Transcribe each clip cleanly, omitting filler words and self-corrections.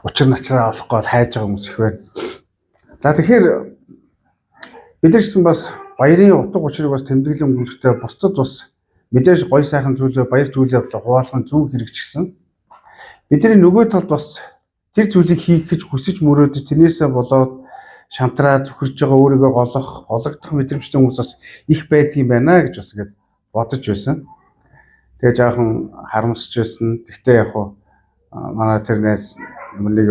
учир начраа олохгүй хайж байгаа хүмүүс их байна. За тэгэхээр бид нар гэсэн бас баярын утга учирыг бас тэмдэглэн өнгөрөхтэй бусдад бас мэдээж гой сайхан зүйлээ баяр зүйл явдлаа хуваалгах зөв хэрэг ч гэсэн бидний нөгөө талд бас тэр зүйлийг хийх гэж хүсэж мөрөөдөж тэрнээсээ болоод шантраа зүхэрж байгаа өөрийгөө гологдох мэдрэмжтэй хүмүүс бас их байдгийн байна гэж бас ингэж бодож байсан. Тэгээ жаахан харамсч байсан. Гэхдээ яг хуу манай тэрнээс нэг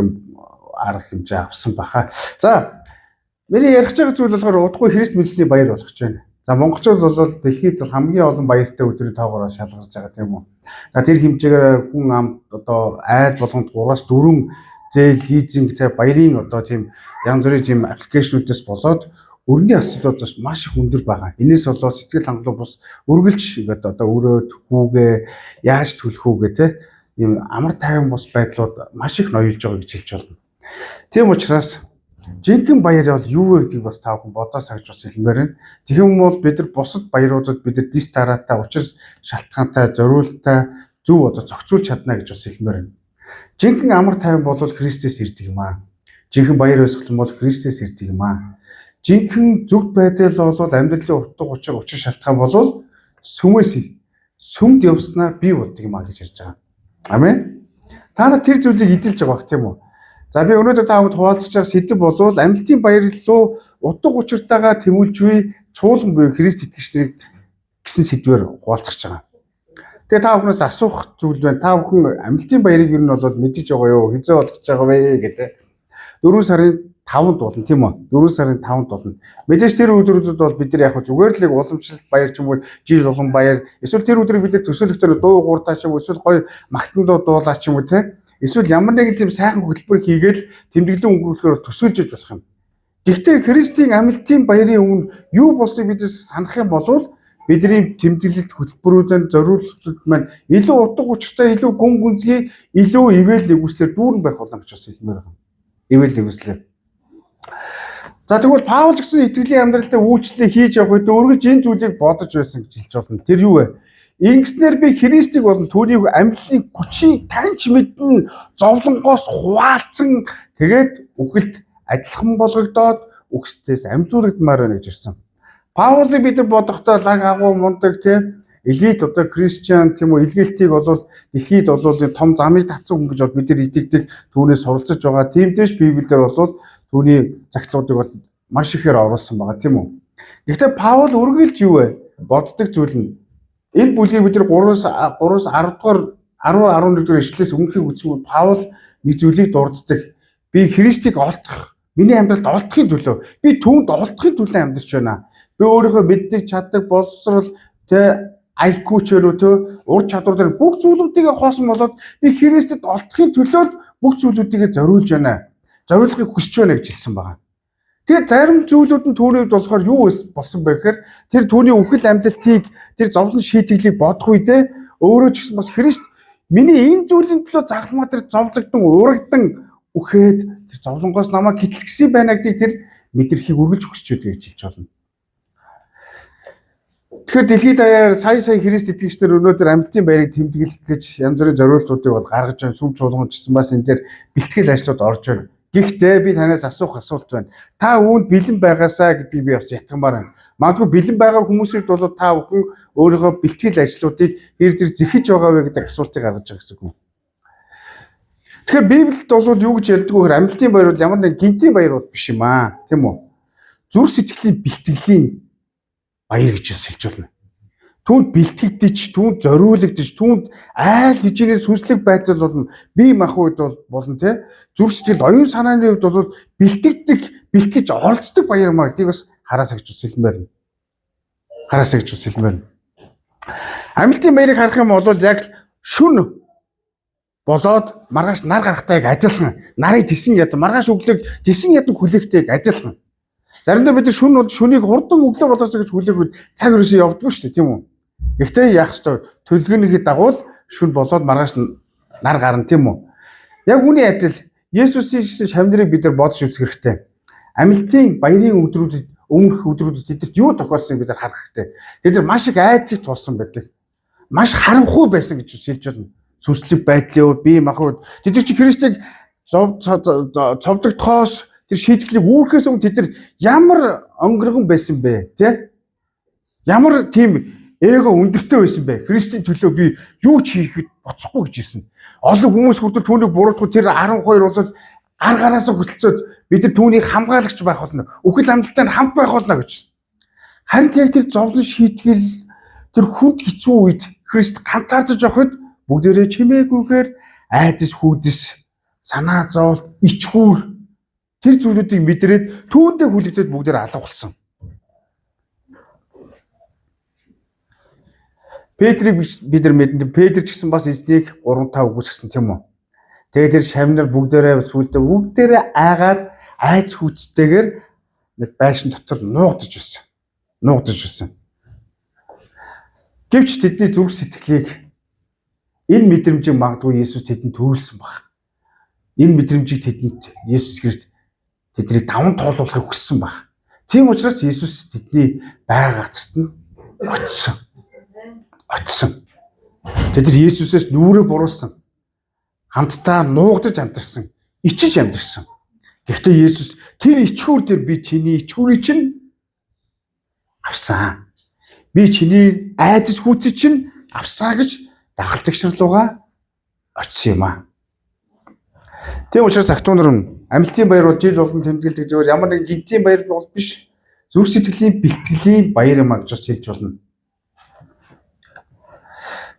арга хэмжээ авсан баха. За миний ярих байгаа зүйл болохоор удахгүй Христ мэдсэний баяр болгож байна. За монголчууд бол дэлхийд хамгийн олон баяртай өдрийн тоогоор шалгарч байгаа тийм үү. За тэр хэмжээгээр хүн ам одоо айл болгонд 3-4 зээл лизинг тэ баярын одоо тийм янз бүрийн тийм аппликейшнүүдээс болоод өргөний асуудлууд бас маш их өндөр байгаа. Энээс болоод сэтгэл хангалуун бус үргэлж одоо өрөө төхүүгээ яаж төлөх үгээ те ийм амар тайван бус байдлууд маш их ноёлж байгаа гэж хэлж болно. Тийм учраас жинхэнэ баяр бол юу вэ гэдгийг бас та бүхэн бодоо сагж бас хэлмээр байна. Тэгэх юм бол бид нар бусад баяруудад бид нар дис тараатай, учир шалтгаантай, зориултаа зөв одоо зохицуулж чадна гэж бас хэлмээр байна. Жинхэнэ амар тайван бол Христээс ирдэг юм аа. Жинхэнэ баяр өсгөл бол Христээс ирдэг юм аа. Жинхэнэ зөв байдал бол амьдралын утга учир шалтгаан бол сүмд явснаар бий болдог юм аа гэж ярьж байгаа. Амен. Та нар тэр зүйлийг эдэлж байгаа бах тийм үү? За би өнөөдөр та бүхэнд хуваалцах байгаа сэдэв бол амьтын баяр руу утга учиртайгаа тэмүүлж буй чуулган буюу Христ итгэгчдийг гэсэн сэдвээр хуваалцах байгаа. Тэгээ та бүхнээс асуух зүйл байна. Та бүхэн амьтын баярыг юу нь бол мэдэж байгаа юу? Хизээ болгож байгаа вэ гэдэг. 4 сарын 5-нд болно тийм үү? 4 сарын 5-нд болно. Мэдээж тэр өдрүүдэд бол бид нар яг зүгээр л уламжлалт баяр ч юм уу, жил болгон баяр. Эсвэл тэр өдрийг бид нар төсөөлөхөөр дуу хууртаа ч юм уу, эсвэл гоё магтандуу дуулаа ч юм уу те. Эсвэл ямар нэгэн тийм сайхан хөтөлбөр хийгээл тэмдэглэн өнгөрүүлэхээр төсөөлж иж болох юм. Гэхдээ Христийн амьтын баярын өмнө юу болсыг бид санах юм бол бидний тэмдэглэлт хөтөлбөрүүдэн зориултууд маань илүү утга учиртай, илүү гүн гүнзгий, илүү ивэл нэгүслэр дүүрэн байх болно гэж бас хэлмээр байна. Ивэл нэгүслэр. За тэгвэл Паул гэсэн итгэлийн амьдралдаа үйлчлэлээ хийж явах үед өөргөж энэ зүйлийг бодож байсан гэж хэлж болно. Тэр юу вэ? Ингэснээр би Христийг болон түүний амьдлын хүчийг таньж мэднэ, зовлонгоос хуваалцсан тэгээд үхэлд адилхан болгогдоод үхсдээс амьлуулагдмаар байна гэж ирсэн. Паулыг бид бодохдоо лаг агуу мундаг тийм элит одоо Кристиан тийм үү илгээлтийг бол дэлхийд бол том замыг татсан хүн гэж бид нар итгэдэг түүнээс суралцж байгаа. Тиймдээш Библиэлд бол түүний загтлуудыг бол маш ихээр оруулсан байгаа тийм үү. Гэхдээ Паул үргэлж юу вэ? Боддог зүйл нь энэ бүлгийг бид нар 3-аас 10 дугаар 10-11 дугаар ишлээс өмнөхийг үзсэн Паул нэг зүйлийг дурддаг. Би Христийг олдох, миний амьдралд олдохын төлөө, би түүнд олдохын төлөө амьдарч байна. Би өөрийнхөө мэддэг, чаддаг, боловсрал, тэ IQ чөрөөтэй ур чадвар дээр бүх зүйлүүдийг хоосон болоод би Христэд олдохын төлөө бүх зүйлүүдийг зориулж байна. Зориулахыг хүсэж байна гэж хэлсэн байгаа. Тэгээд зарим зүйлүүд нь түүний хувьд болохоор юу болсон бэ гэхээр тэр түүний үхэл амьдлтыг тэр зовлон шийтгэлийг бодох үедээ өөрөө ч гэсэн бас Христ миний энэ зүйлийн төлөө загламаа тэр зовлогдсон урагдан үхээд тэр зовлонгоос намайг хэтэлсэн байна гэдгийг тэр мэдрэхийг үргэлж хүсэж байдаг гэж хэлж болно. Тэгэхээр дэлхийд даяар сая Христ итгэгчдэр өнөөдөр амьтын баярыг тэмдэглэх гэж янз бүрийн зориултуудыг бол гаргаж байна. Сүм чуулган гэсэн бас энэ дээр бэлтгэл ажлууд орж байна. Гэхдээ би танаас асуух асуулт байна. Та үүнд бэлэн байгаасаа гэдгийг би бас ятгамаар байна. Магадгүй бэлэн байгаа хүмүүсүүд бол та бүхэн өөрийнхөө бэлтгэл ажлуудыг хэр зэрэг зэхэж байгаа вэ гэдэг асуултыг гаргаж байгаа гэсэн үг. Тэгэхээр Библиэд бол юу гэж ярьдаг вэ гэхээр амьтын баяр бол ямар нэгэн гинтийн баяр бол биш юм аа. Тийм үү? Зүрх сэтгэлийн бэлтгэлийн баяр гэж хэлж байна. Түүнд бэлтгэгдэж, түүнд зориулагдж, түүнд айл хичээнээс сүнслэг байдал болно. Бие махбод болно те. Зүрх сэтгэл оюун санааны хувьд бол бэлтгэж оролцдог баяр маа гэдгийг бас хараасаа гэж хэлмээр байна. Хараасаа гэж хэлмээр байна. Амьтын баярыг харах юм бол яг шүн болоод маргааш нар гарахтайг адилхан. Нарыг тесэн ядан, маргааш өглөөг тесэн ядан хүлээхтэйг адилхан. Заримдаа бид шүнийг хурдан өглөө болоосоо гэж хүлээхэд цаг өрөөсөө явдггүй шүү дээ, тийм үү? Гэхдээ яах ёстой төлгөөнийхээ дагуу шүн болоод маргааш нар гарна, тийм үү? Яг үүний адил Есүсийн гэсэн шавнырыг бид нар бодож үзэх хэрэгтэй. Амьтын баярын өдрүүдэд өмнөх өдрүүдэд тэдэрт юу тохиолсныг бид нар харах хэрэгтэй. Тэд нар маш их айцыг тулсан байдаг. Маш харанхуй байсан гэж хэлж байна. Сүнслэг байдлын бие махбод тэд чи Христийг цовдогдохоос тэр шийтгэлийг үүрхээс өмнө тэд нар ямар өнгөргөн байсан бэ? Тэ? Ямар тийм эго өндөртэй байсан бэ? Христийн төлөө би юу ч хийхэд боцохгүй гэж хэлсэн. Олон хүмүүс хүртэл түүнийг буруутгах тэр 12 бол гар гараасаа хөтөлцөөд бид нар түүнийг хамгаалагч байх болно. Үхэл амьдлаар хамт байх болно гэж. Харин яг тэр зовлон шийтгэл тэр хүнд хэцүү үед Христ ганцаардаж явахад бүгдээрээ чимээгүйгээр айдас хүйдэс санаа зовлт ичхүүр тэр зүйлүүдийг мэдрээд түүндээ хүлэгдээд бүгдээр алга болсон. Петрийг бид нар мэдэн Петр ч гэсэн бас эзнийг 3-5 үгүйсгсэн тийм үү. Тэгээд тэр шавнар бүгдээрээ бүгдээрээ айгаад айц хүчтэйгээр нэг байшин дотор нуугдаж байсан. Гэвч тэдний зүрх сэтгэлийг энэ мэдрэмжийг магадгүй Есүс тэдэнд төрүүлсэн баг. Энэ мэдрэмжийг тэдэнд Есүс Христ тэднийг даван тоолуулахыг хүссэн баг. Тийм учраас Есүс тэдний байга газарт нь очсон. Тэд нар Есүсээс нүрээ буруулсан. Хамтдаа нуугдаж амьдарсан, ичиж амьдарсан. Гэхдээ Есүс тэр ичхүүр дээр би чиний ичхүүрийг чинь авсан. Би чиний айдас хүүцийг чинь авсан гэж дагалдагч нар руугаа очсон юм аа. Тийм учраас актуунаар амилтын баяр бол жил болгон тэмдэглэдэг зөвөр ямар нэг гинтийн баяр бол биш. Зүрх сэтгэлийн бэлтгэлийн баяр юм а гэж хэлж болно.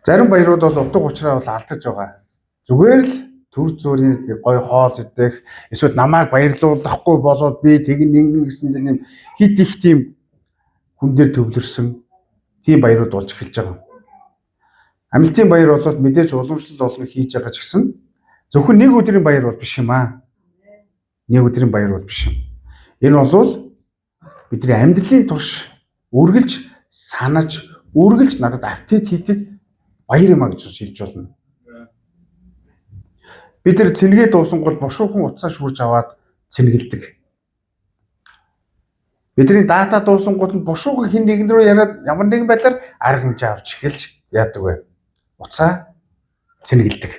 Зарим баярууд бол утга учраа бол алдаж байгаа. Зүгээр л төр зүрийн гой хоол идэх, эсвэл намайг баярлуулахгүй болоод би тэгнэ гэсэн нэг хит их тийм хүн дээр төвлөрсөн тийм баярууд болж эхэлж байгаа. Амилтын баяр бол мэдээж уламжлал болгон хийж байгаа ч гэсэн зөвхөн нэг өдрийн баяр бол биш юм аа. Нэг өдрийн баяр бол биш юм. Энэ бол бидний амьдралын турш үргэлж санаж, үргэлж надад апдейт хийдэг баяр юм а гэж хэлж болно. Бид нар цэнгээ дуусан гол бошуухан утсаа шүрж аваад цэнгэлдэг. Бидний дата дуусан гол нь бошуухан хин нэгэн рүү яриад ямар нэгэн байдлаар арга хэмжээ авч эхэлж яадаг вэ? Уцаа цэнгэлдэг.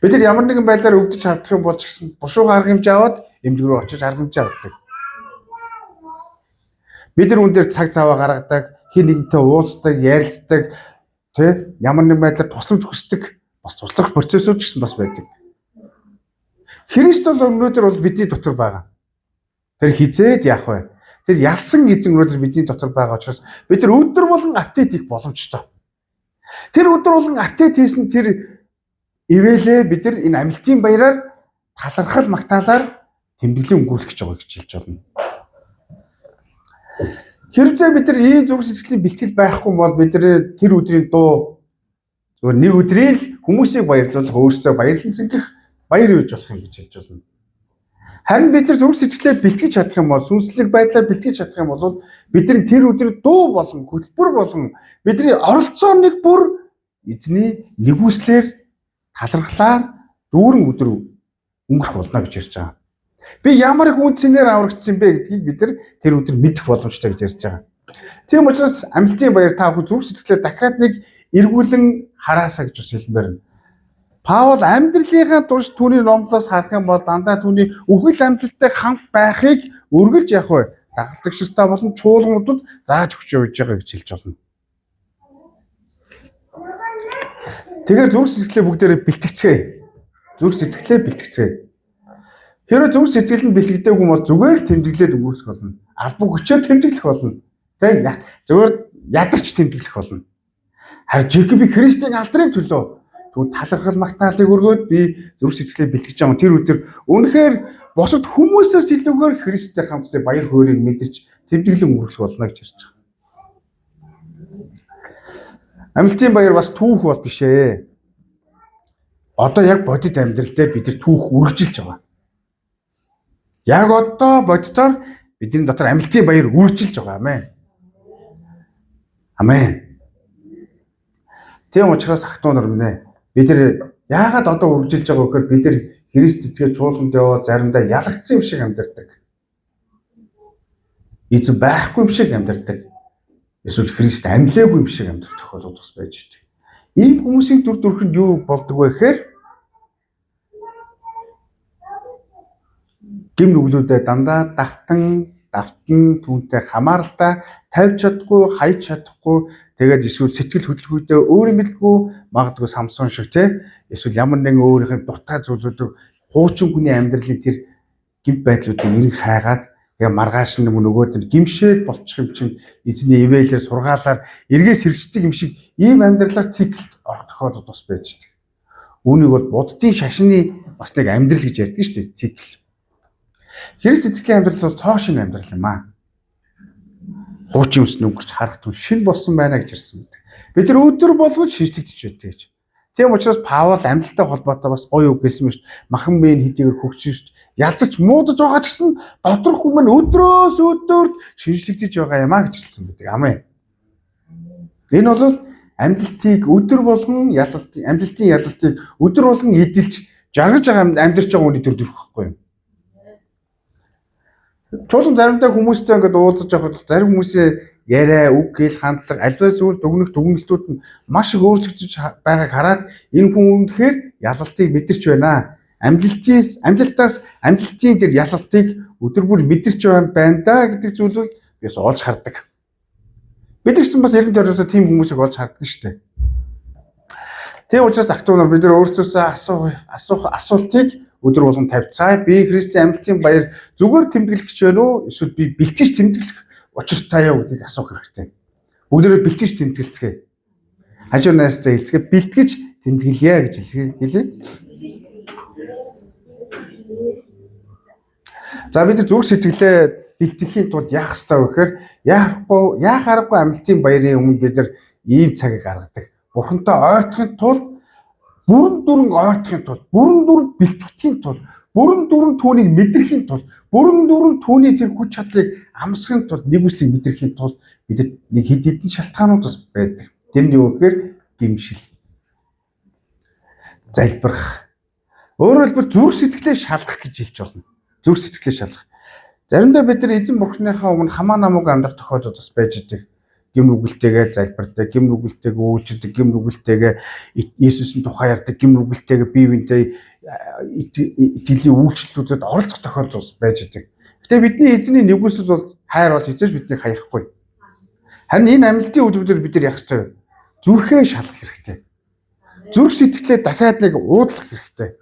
Бид нар ямар нэгэн байдлаар өвдөж чадах юм бол ч гэсэн бошуухан арга хэмжээ аваад эмнэлэг рүү очиж арга хэмжээ авдаг. Бид нар үн дээр цаг цаваа гаргадаг, хин нэгэнтэй уулздаг, ярилцдаг, тэ ямар нэгэн байдлаар тусламж хүсдэг бас туслах процессууд ч гэсэн бас байдаг. Христ бол өнөөдөр бол бидний дотор байгаа. Тэр хизээд яах вэ? Тэр ялсан эзэн өнөөдөр бидний дотор байгаа учраас бид нар өдөр болгон апдейт хийх боломжтой. Тэр өдөр болгон апдейт хийсэн тэр ивэлээ бид нар энэ амилтын баяраар талархал магтаалаар тэмдэглэн өнгөрүүлэх гэж байгаа гэж хэлж байна. Хэрвээ бид нар ийм зүрх сэтгэлийн бэлтгэл байхгүй бол бид нар тэр өдрийн дуу зөвхөн нэг өдрийн хүмүүсийг баярлуулах, өөрсдөө баярлан цэнгэх баяр үйж болох юм гэж хэлж байна. Харин бид нар зүрх сэтгэлээ бэлтгэж чадах юм бол, сүнслэг байдлаа бэлтгэж чадах юм бол бид нар тэр өдөр дуу болон хөтөлбөр болон бидний оролцоо нэг бүр эзний нэгүслэр талархлаар дүүрэн өдөр өнгөрөх болно гэж ярьж байгаа. Би ямар их үнцээр аврагдсан бэ гэдгийг бид нар тэр өдөр мэдэх боломжтой гэж ярьж байгаа. Тийм учраас амилтын баяр та бүхэн зүрх сэтгэлээ дахиад нэг эргүүлэн хараасаа гэж бас хэлмээр байна. Паул амьдралынхаа турш түүний номлоос харах юм бол дандаа түүний үхэл амьдралтай хамт байхыг үргэлж явах вэ? Дагалдагчтай болон чуулгануудад зааж өгч явж байгаа гэж хэлж байна. Тэгэхээр зүрх сэтгэлээ бүгдээрээ бэлтгэцгээе. Зүрх сэтгэлээ бэлтгэцгээе. Хэрэв зүрх сэтгэл нь бэлтгэдэггүй бол зүгээр л тэмдэглээд өнгөрөх болно. Албан хүчээр тэмдэглэх болно. Тэ зүгээр ядарч тэмдэглэх болно. Харин Жекоби Христийн алдрын төлөө түүнд талархал магтаалыг өргөөд би зүрх сэтгэлээ бэлтгэж байгаа. Тэр өдөр үнэхээр бусад хүмүүсээс илүүгээр Христтэй хамт баяр хөөргийг мэдэрч тэмдэглэн өнгөрөх болно гэж ярьж байгаа. Амилтын баяр бас түүх бол биш ээ. Одоо яг бодит амьдрал дээр бид нар түүх үргэлжилж байгаа. Яг одоо бодитоор бидний дотор амилтын баяр үргэлжилж байгаа. Амен. Амен. Тийм учраас ахтуунаар минь бид нар яагаад одоо үргэлжилж байгаа вэ гэхээр бид нар Христ итгэж чуулганд яваа заримдаа ялагдсан юм шиг амьдардаг. Эзэн байхгүй юм шиг амьдардаг. Эсвэл Христ амьлаагүй юм шиг амьдрах тохиолдол бас байж байгаа. Ийм хүмүүсийн дүр төрх нь юу болдог вэ гэхээр Гим нүглүүдэд дандаа давтан түүнтэй хамааралтай тавьж чадахгүй, хайж чадахгүй, тэгээд эсвэл сэтгэл хөдлөлгүйдээ өөрөө мэдгүй магадгүй Самсон шиг те эсвэл ямар нэгэн өөрийнх нь дуртай зүйлүүдийг хуучин хүний амьдралын тэр гимт байдлуудыг эрен хайгаад тэгээ маргааш нөгөөд нь гимшээд болчих юм чинь эзний ивэлээр сургаалаар эргээс хэрэгждэг юм шиг ийм амьдралаар циклд орох тохиолдол бас байж байгаа. Үүнийг бол буддын шашны бас нэг амьдрал гэж ярьдаг шүү дээ, цикл. Христ итгэлийн амьдрал бол цоо шин амьдрал юм аа. Хуучин ус нүгэрч харах түн шин болсон байна гэж ирсэн мэт. Бид нар өдөр болгож шинжлэгдэж байдаг гэж. Тийм учраас Паул амьдлалтай холбоотой бас гоё үг хэлсэн мэт. Махан биеийн хэдийгээр хөгжиж ялцаж муудаж байгаа ч гэсэн доторх хүмүүс өдрөөс өдөрт шинжлэгдэж байгаа юм аа гэж хэлсэн байдаг. Амен. Энэ бол амьдлтыг өдөр болгон амьдлтын ялалтыг өдөр болгон эдэлж жаргаж байгаа амьдарч байгаа хүний төр төрөх байхгүй юу? Чуулган заримдаа хүмүүстэй ингээд уулзаж байхад зарим хүмүүсийн яриа, үг хэл, хандлага, альва зүйл дүгнэлтүүд нь маш их өөрчлөгдөж байгааг хараад энэ хүн үнэхээр ялалтыг мэдэрч байна. Амьдлтаас амьдлтын тэр ялалтыг өдөр бүр мэдэрч байна да гэдэг зүйлийг бис олж хардаг. Бид гэсэн бас эргэн тойроосоо тийм хүмүүсийг олж хардаг шүү дээ. Тийм учраас актуунаар бид нар өөрсдөөсөө асуух асуултыг өдөр болгон тавьцгаая. Би Христийн амьдлын баяр зүгээр тэмдэглэх гэж байна уу? Эсвэл би бэлтгэж тэмдэглэх учиртай юу гэдгийг асуух хэрэгтэй. Бүгдээрээ бэлтгэж тэмдэглэцгээе. Хажуу найзтай хэлцгээ бэлтгэж тэмдэглэе гэж хэлье. За бид зүрх сэтгэлээ бэлтгэхийн тулд яах ёстой вэ гэхээр яах аргагүй амьдлын баярын өмнө бид нар ийм цагийг гаргадаг. Бурхантай ойртохын тулд бүрэн дүрэн ойртохын тулд, бүрэн дүрэн бэлтгэхийн тулд, бүрэн дүрэн түүнийг мэдрэхийн тулд, бүрэн дүрэн түүний тэр хүч чадлыг амсахын тулд, нэгүслийг мэдрэхийн тулд бидэд нэг хэд хэдэн шалтгаанууд бас байдаг. Тэр нь юу гэхээр гэмшил, залбирах. Өөрөөр хэлбэл зүрх сэтгэлээ шалгах гэж хэлж болно. Зүрх сэтгэлээ шалгах. Заримдаа бид нар эзэн бурхныхаа өмнө хамаа намууг амьдрах тохиолдол бас байж идэг. Гим нүгэлтэйгээ залбирдаг, гим нүгэлтэйгээ үйлчилдэг, гим нүгэлтэйгээ Иесусийн тухай ярьдаг, гим нүгэлтэйгээ бие биентэй итгэлийн үйлчлэлүүдэд оролцох тохиолдол байж идэг. Гэтэ бидний эзний нэгүсэл бол хайр бол хизээж биднийг хаяхгүй. Харин энэ амьдлын өдрүүдэд бид нар яах ёстой вэ? Зүрхээ шалгах хэрэгтэй. Зүрх сэтгэлээ дахиад нэг уудлах хэрэгтэй.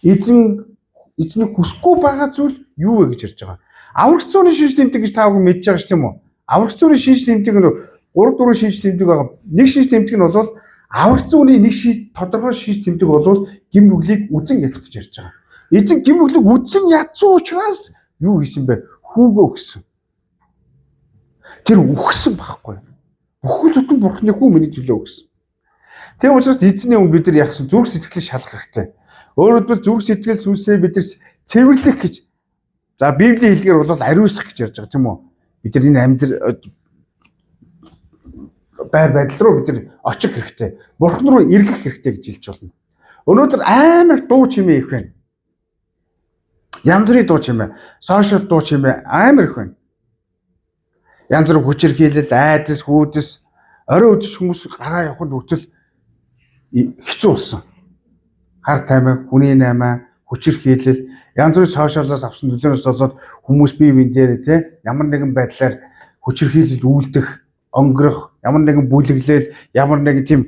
Эзний хүсэхгүй байгаа зүйл юу вэ гэж ярьж байгаа. Аврагч зууны шинж тэмдэг гэж та бүхэн мэдж байгаа ш тийм үү? Аврагч зууны шинж тэмдэг нь 3-4 шинж тэмдэг байгаа. Нэг шинж тэмдэг нь бол аврагч зууны нэг тодорхой шинж тэмдэг бол гим нүглийг үзэн ядах гэж ярьж байгаа. Эзэн гим нүглийг үзэн ядсан учраас юу хийсэн бэ? Хүүгээ өгсөн. Тэр үхсэн байхгүй. Бүхэл зүтэн бурхны хүү миний төлөө өгсөн. Тийм учраас эзний өмнө бид нар яах вэ? Зүрх сэтгэлээ шалгах хэрэгтэй. Өөрөөр хэлбэл зүрх сэтгэл сүнсээ бид нар цэвэрлэх гэж. За Библийн хэлгээр бол ариусгах гэж ярьж байгаа тийм үү? Бид нар энэ амьдрал байр байдал руу бид нар очих хэрэгтэй. Бурхан руу эргэх хэрэгтэй гэж хэлж болно. Өнөөдөр амар дуу чимээ их байна. Янз бүрийн дуу чимээ, сошиал дуу чимээ амар их байна. Янз бүр хүчирхийлэл, айдас, хүйдэс, орой өдөж хүмүүс гараа явахад хүртэл хэцүү болсон. Хар таймаа, хүний наймаа, хүчирхийлэл, янз бүрийн сошиалоос авсан нөлөөнөөс болоод хүмүүс бие биен дээр ямар нэгэн байдлаар хүчирхийлэл үйлдэх, онгорох, ямар нэгэн бүлэглэл, ямар нэгэн тийм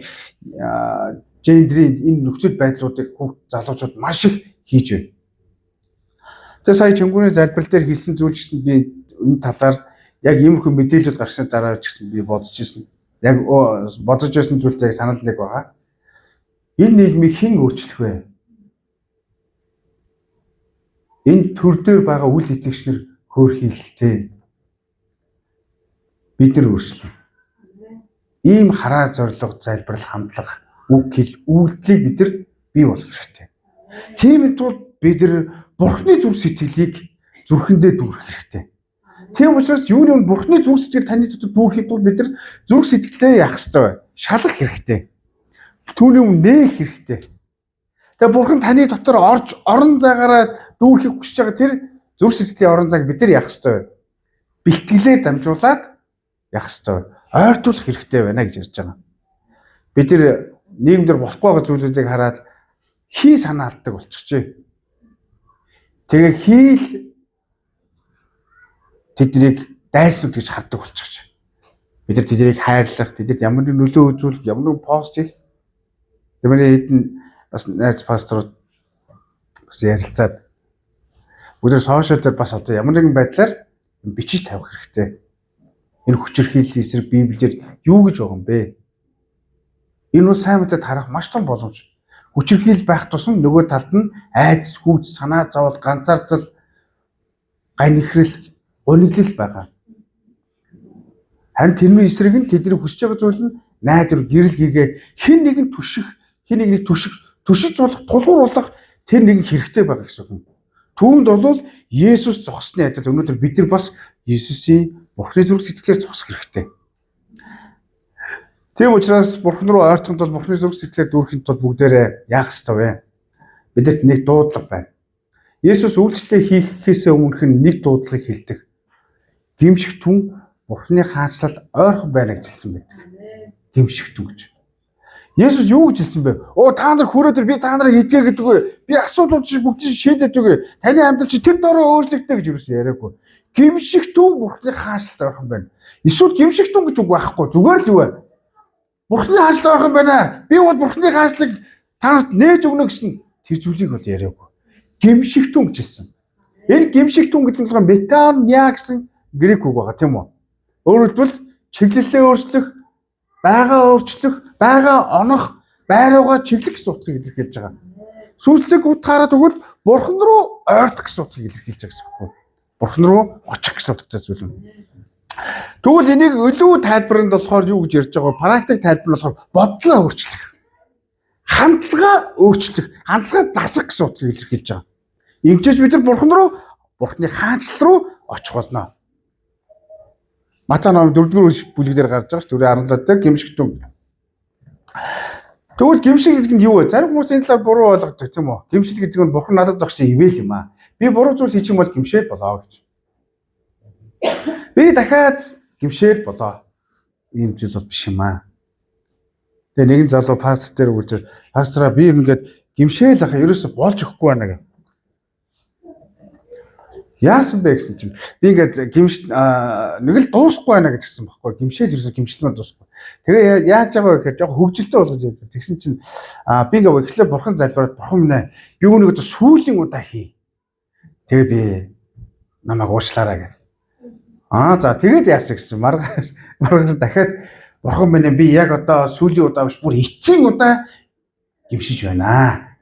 гендрийн энэ нөхцөл байдлуудыг залуучууд маш их хийж байна. Тэгээ сая Чингүний залбирал дээр хэлсэн зүйл чинь би энэ талаар яг иймэрхүү мэдээлэлүүд гарсны дараа ч гэсэн би бодож ирсэн. Яг бодож ирсэн зүйлтэй санал нэг байгаа. Энэ нийгмийг хэн өөрчлөх вэ? Энэ төр дээр байгаа үйл итгэгчнэр хөөрхийлэлтэй. Бид нар өөрчлөн. Ийм хараа зориг залбирал хандлага үг хэл үйлдэлийг бид нар бий болгох хэрэгтэй. Тийм тул бид нар Бурхны зүрх сэтгэлийг зүрхэндээ дүүргэх хэрэгтэй. Тийм учраас юуны Бурхны зүрх сэтгэл таны дотор дүүрэхэд бол бид нар зүрх сэтгэлээ яах ёстой вэ? Шалгах хэрэгтэй. Түүний өмнө нээх хэрэгтэй. Тэгээ Бурхан таны дотор орж орон заагаараа дүүрхийг хүсэж байгаа тэр зүрх сэтгэлийн орон зайг бид нар яах ёстой вэ? Бэлтгэлээр дамжуулаад яах ёстой вэ? Ойртуулах хэрэгтэй байна гэж ярьж байгаа. Бид нар нийгэмдэр болохгүй байгаа зүйлүүдийг хараад хий санаа алддаг болчихжээ. Тэгээ тэднийг дайснууд гэж хардаг болчихж. Бид нар тэднийг хайрлах, тэдэд ямар нэг нөлөө үзүүлэх, ямар нэг пост хийх. Тиймээ хэдэн бас найз пасторууд бас ярилцаад бүгд сошиал дээр бас одоо ямар нэгэн байдлаар бичиж тавих хэрэгтэй. Энэ хүчирхийллийн эсрэг Библиэр юу гэж байгаа юм бэ? Энэ бол сайн мэдээд харах маш том боломж. Хүчирхийл байх тусам нөгөө талд нь айдас, хүч, санаа зовол, ганцаардал, ганихрэл, униглал байгаа. Харин тэрний эсрэг нь тэдний хүсэж байгаа зүйл нь найдвар, гэрэл гээгээ хэн нэгэн түших, хэн нэгнийг түшиж болох, тулгуурлах тэр нэгэн хэрэгтэй байгаа гэсэн үг. Түүнд бол Есүс зогсны адил өнөөдөр бид нар бас Есүсийн Бурхны зүрх сэтгэлээр зогсох хэрэгтэй. Тийм учраас Бурхан руу ойртоход бол Бурхны зүрх сэтгэлээр дүүрхэнд тул бүгдээрээ яах ёстой вэ? Бидэрт нэг дуудлага байна. Есүс үйлчлэлээ хийхээсээ өмнөх нь нэг дуудлагыг хэлдэг. Гимших түн Бурхны хаанчлалд ойрхон байна гэж хэлсэн байдаг. Гимших түн гэж. Есүс юу гэж хэлсэн бэ? Та нар хүрөөдөр би та нарыг эдгээ гэдэг үгүй. Би асуудлууд чинь бүгдийг шийдээд үгүй. Таны амьдрал чи тэр дороо өөрчлөгдөө гэж юусэн яриаггүй. Гимших түн Бурхны хаанчлалд ойрхон байна. Эсвэл гимших түн гэж үг байхгүй. Зүгээр л юу вэ? Бурхны хаанчлалд ойрхон байна. Би бол Бурхны хаанчлалыг та нарт нээж өгнө гэсэн тэр зүйлийг бол яриаггүй. Гимших түн гэж хэлсэн. Энэ гимших түн гэдэг нь метаноя гэсэн грек үг байгаа тийм үү? Өөрөөр хэлбэл чиглэлээ өөрчлөх, байгаа өөрчлөх, байгаа онох, байруугаа чиглэх гэсэн утгыг илэрхийлж байгаа. Сүүлчлэг утгаараа тэгвэл Бурхан руу ойртох гэсэн утгыг илэрхийлж байгаа гэсэн үг. Бурхан руу очих гэсэн утгатай зүйл юм. Тэгвэл энийг өлөө тайлбарнд болохоор юу гэж ярьж байгаа вэ? Практик тайлбар нь болохоор бодлоо өөрчлөх. Хандлага өөрчлөх, хандлага засах гэсэн утгыг илэрхийлж байгаа. Ингэжж бид нар Бурхан руу, Бурханы хаанчлал руу очих болно. Матай номын 4-р бүлэг дээр гарч байгаа ш. 4:17 дээр гимших түн. Тэгвэл гимших гэдэг нь юу вэ? Зарим хүмүүс энэ талаар буруу ойлгодог тийм үү? Гимшил гэдэг нь Бурхан надад өгсөн ивэл юм аа. Би буруу зүйл хийчих юм бол гимшээл болоо гэж. Би дахиад гимшээл болоо. Ийм зүйл бол биш юм аа. Тэгээ нэгэн залуу пастор дээр үгэж пастораа би ингээд гимшээл ахаа ерөөсө болж өгөхгүй байна гэх. Яасан бэ гэсэн чинь би ингээд нэг л дуусахгүй байна гэж хэлсэн байхгүй. Гимшээл ерөөсө гимшлмээр дуусахгүй. Тэгээ яаж байгаа вэ гэхээр жоохон хөвгөлтэй болгож ярьсан. Тэгсэн чинь би ингээд эхлээ Бурхан залбираад Бурхан минь ээ би үүнийг одоо сүүлийн удаа хий. Тэгээ би намайг уучлаарай гэх. За тэгээд яасан гэж чинь маргааш дахиад Бурхан минь ээ би яг одоо сүүлийн удаа биш бүр эцсийн удаа гимшиж байна.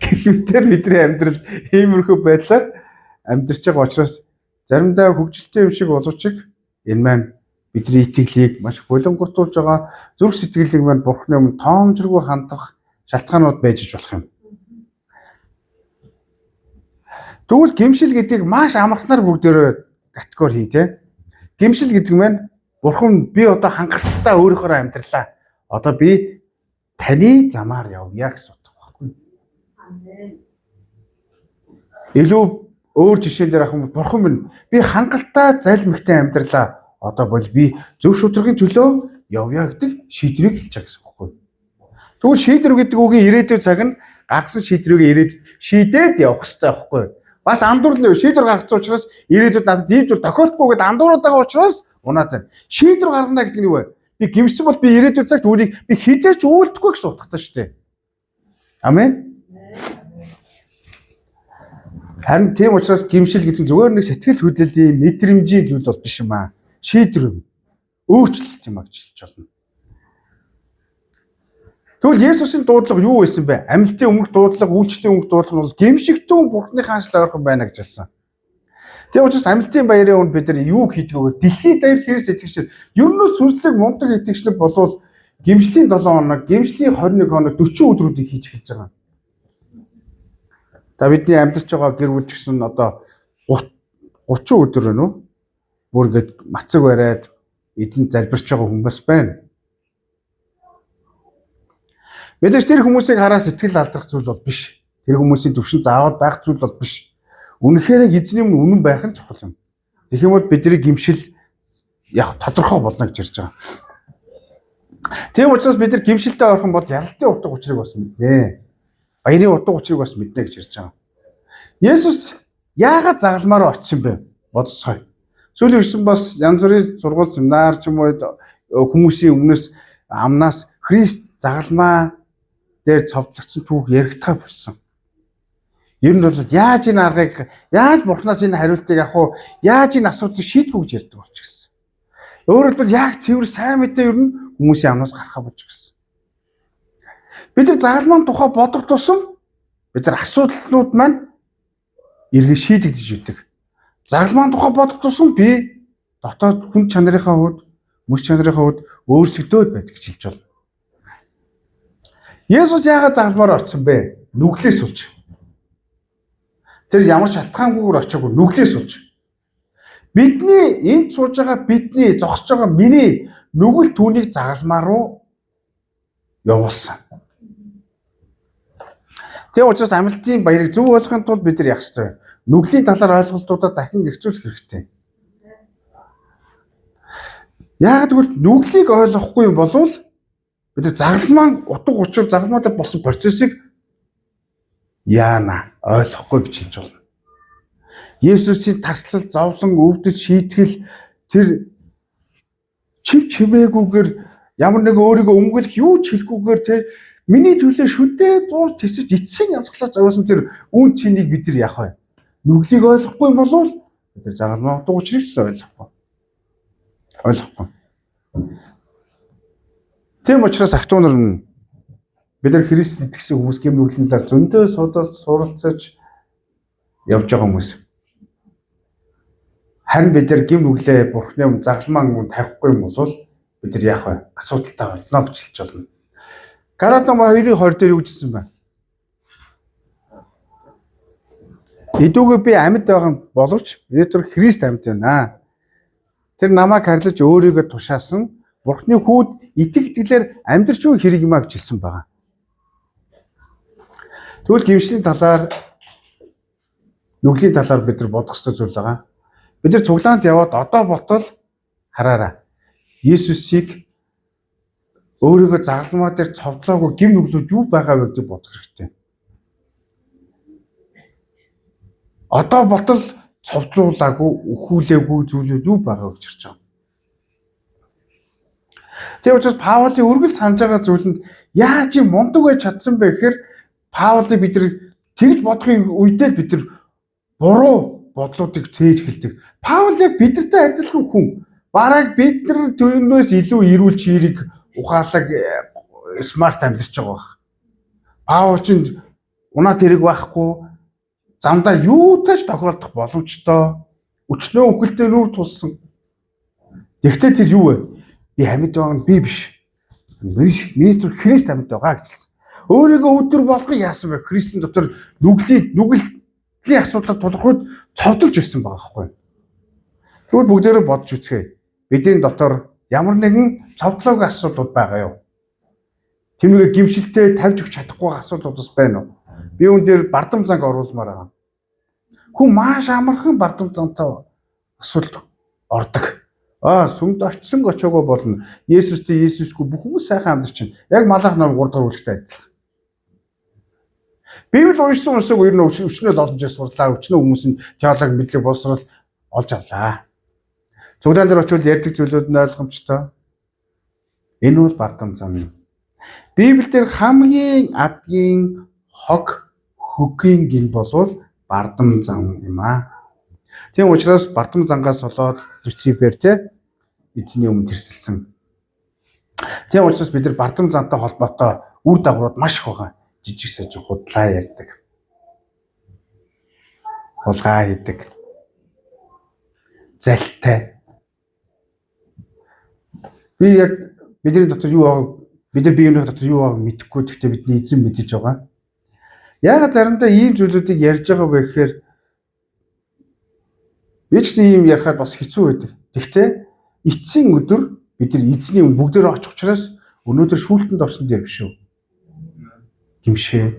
Гэхдээ бидний амьдрал иймэрхүү байдлаар амьдарч байгаа учраас заримдаа хөгжилтэй юм шиг боловч энэ маань бидний итгэлийг маш болонгортуулж байгаа зүрх сэтгэлийг маань Бурханы өмнө тоомжргүй хандах шалтгаанууд байж болох юм. Тэгвэл гимшил гэдгийг маш амархнаар бүгдээрээ категори хий те. Гимшил гэдэг маань Бурхан би одоо хангалттай өөрийнхөө амьдралаа. Одоо би таны замаар явъя гэсэн утга байхгүй. Амен. Илүү өөр жишээн дээр авах юм бол Бурхан минь би хангалттай залмигтай амьдралаа. Одоо бол би зөв шударгын төлөө явъя гэдэг шийдвэрийг хэлж байгаа гэсэн үг байхгүй. Тэгвэл шийдвэр гэдэг үгийн ирээдүйн цаг нь гаргасан шийдвэрийг ирээдүйд шийдээд явах хэрэгтэй байхгүй. Бас андуурлын шийдвэр гаргасан учраас ирээдүйд надад ийм зүйл тохиолдохгүй гэдээ андуураад байгаа учраас унаад байна. Шийдвэр гаргана гэдэг нь юу вэ? Би гимшсэн бол би ирээдүйн цагт үүнийг би хизээч үйлдэхгүй гэсэн утгатай шүү дээ. Амен. Харин тийм учраас гимшил гэдэг нь зүгээр нэг сэтгэл хөдлөлийн мэдрэмжийн зүйл бол биш юм аа. Шийдвэр юм. Өөрчлөлт юм аа гэж хэлж болно. Тэгвэл Есүсийн дуудлага юу байсан бэ? Амьлтын өмнөх дуудлага, үйлчлэлийн өмнөх дуудлага нь бол гимшигтэн Бурханы хаанчлал ойрхон байна гэж хэлсэн. Тийм учраас амьлтын баярын өмнө бид нар юу хийдэг вэ? Дэлхийн даяар Христ итгэгчид ер нь сүнслэг мундаг итгэгчлэг болвол гимшлийн 7 хоног, гимшлийн 21 хоног 40 өдрүүдийг хийж эхэлж байгаа. За бидний амьдарч байгаа гэр бүл гэсэн одоо 30 өдөр байна уу? Бүр ингээд мацаг бариад эзэн залбирч байгаа хүн бас байна. Мэдээж тэр хүмүүсийг хараа сэтгэл алдрах зүйл бол биш. Тэр хүмүүсийн төвшин заавал байх зүйл бол биш. Үнэхээр эзний өмнө үнэн байх нь чухал юм. Тэгэх юм бол бидний гимшил яг тодорхой болно гэж ярьж байгаа. Тийм учраас бид нар гимшилтэй орхон бол ялалтын утга учирыг бас мэднэ. Баярын утга учирыг бас мэднэ гэж ярьж байгаа. Есүс яагаад загалмаараа очсон бэ? бодсоо. Сүүлийн ирсэн бас янз бүрийн сургууль семинар ч юм уу хүмүүсийн өмнөөс амнаас Христ загалмаа дээр цовдлогдсон түүх яригдхаа болсон. Ер нь бол яаж энэ аргыг яаж бурхнаас энэ хариултыг авах уу? Яаж энэ асуудлыг шийдэх үү гэж ярьдаг болчихсон. Өөрөөр хэлбэл яг цэвэр сайн мэдээ ер нь хүмүүсийн амнаас гарахаа болчихсон. Бид нар загалмааны тухай бодох тусам бид нар асуудлууд маань эргээ шийдэгдэж идэг. Загалмааны тухай бодох тусам би дотоод хүн чанарынхаа хувьд, мөс чанарынхаа хувьд өөрсгдөөд байдаг гэж хэлж байна. Есүс яагаад загалмаар очсон бэ? Нүглээс болж. Тэр ямар шалтгаангүйгээр очиагүй нүглээс болж. Бидний энд сууж байгаа бидний зогсож байгаа миний нүгэл түүнийг загалмаа руу явуулсан. Тэгээ учраас амлалтын баярыг зөв ойлгохын тулд бид нар яах ёстой вэ? Нүглийн талаар ойлголтуудаа дахин нэрцүүлэх хэрэгтэй. Яагаад гэвэл нүглийг ойлгохгүй юм бол бид нар загалмаа утга учир загалмаатай болсон процессыг яана ойлгохгүй гэж хэлж байна. Есүсийн тарслал зовлон өвдөж шийтгэл тэр чив чимээгүйгээр ямар нэг өөрийгөө өмгөлөх юу ч хэлэхгүйгээр тэр миний төлөө шүдээ зур тисэж эцсийн янзлаа зориулсан тэр үн цэнийг бид нар яах вэ? Нүглийг ойлгохгүй юм бол бид нар загалмаа утга учирыг ч ойлгохгүй. Тийм учраас актуунаар бид нар Христ итгэсэн хүмүүс гэм нүглийн талаар зөндөө суралцаж явж байгаа хүмүүс. Харин бид нар гэм нүглээ бурхны өмнө загалмаа өмнө тавихгүй юм бол бид нар яах вэ? Асуудалтай болно гэж хэлж байна. Галатам 2:20 дээр юу гэсэн бэ? Идүүгээ би амьд байгаа боловч өнөөдөр Христ амьд байна. Тэр намайг харилж өөрийгөө тушаасан Бурхны хүүд итгэлээр амьдрч юу хэрэг юм а гэж хэлсэн байгаа. Тэгвэл гимшлийн талаар нүглийн талаар бид нар бодох ёстой зүйл байгаа. Бид нар цуглаанд яваад одоо болтол хараарай. Есүсийг өөрийгөө загалмаа дээр цовдлоогүй гим нүглүүд юу байгаа вэ гэж бодох хэрэгтэй. Одоо болтол цовдлуулаагүй, өхүүлээгүй зүйлүүд юу байгаа гэж харж байгаа. Тэгээ учраас Паулын үргэлж санаж байгаа зүйлэнд яаж юм мундаг байж чадсан бэ гэхээр Паулыг бид нар тэгж бодохын үедээ бид нар буруу бодлуудыг тээж эхэлдэг. Паул яг бидэртэй адилхан хүн. Бараг бид нар түүнээс илүү эрүүл чирэг ухаалаг смарт амьдарч байгаа баг. Паул ч унаа тэрэг байхгүй замдаа юутай ч тохиолдох боломжтой. Өчнөө үхэлтэй нүүр тулсан. Гэхдээ тэр юу вэ? Би амьд байгаа нь би биш. Миний дотор Христ амьд байгаа гэж хэлсэн. Өөрийгөө өдөр болгон яасан бэ? Христийн дотор нүглийн асуудлаар тулгархад цовдолж байсан байгаа байхгүй. Тэгвэл бүгдээрээ бодж үзье. Бидний дотор ямар нэгэн цовдлоогүй асуудлууд байгаа юу? Тэмнэгээ гимшилтэд тавьж өгч чадахгүй асуудлууд бас байна уу? Би үүн дээр бардам занг оруулмаар байгаа. Хүн маш амархан бардам зантай асуудалд ордог. Сүмд очсон очоогоо болно. Есүстэй Есүсгүй бүх хүмүүс сайхан амьдарч чинь. Яг малах ном 3 дахь бүлэгтэй адилхан. Библи уншсан хүмүүсийг ер нь өчнөө олон жил сурлаа. Өчнөө хүмүүс нь теологи мэдлэг боловсрол олж авлаа. Цуглаан дээр очивол ярьдаг зүйлүүд нь ойлгомжтой. Энэ бол бардам зам юм. Библиэлд хамгийн адгийн хог хөгийн гин болвол бардам зам юм аа. Тийм учраас бардам зангаас болоод Люцифер эзний өмнө тэрсэлсэн. Тийм учраас бид нар бардам зантай холбоотой үр дагаврууд маш их байгаа. Жижиг сажиг худлаа ярьдаг. Хулгай хийдэг. Залтай. Би яг бидний дотор юу байгааг бид нар биеийн дотор юу байгааг мэдэхгүй гэхдээ бидний эзэн мэдэж байгаа. Яагаад заримдаа ийм зүйлүүдийг ярьж байгаа вэ гэхээр би ч гэсэн ийм ярихад бас хэцүү байдаг. Гэхдээ эцсийн өдөр бид нар эзний бүгдээр очих учраас өнөөдөр шүүлтэнд орсон дээр биш үү? Гимшээд.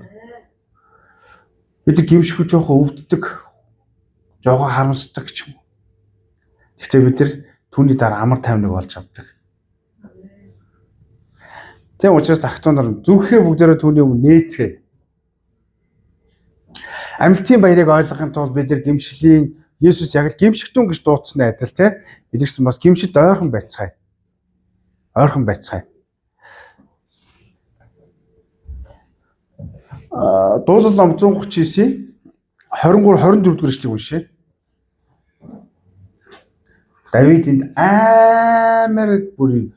Бид гимшгүй жоохон өвддөг, жоохон харамсдаг ч юм уу. Гэхдээ бид нар түүний дараа амар тайвныг олж авдаг. Тийм учраас актуунаар зүрхээ бүгдээрээ түүний өмнө нээцгээе. Амьтын баярыг ойлгохын тулд бид нар гимшлийн Есүс яг л гимшигтэн гэж дуудсны адил те бидэрсэн бас гимшилд ойрхон байцгаая. Ойрхон байцгаая. Дуулал ном 139-ийн 23 24 дугаар эшлэгийг уншъя. Давид энд амар бүр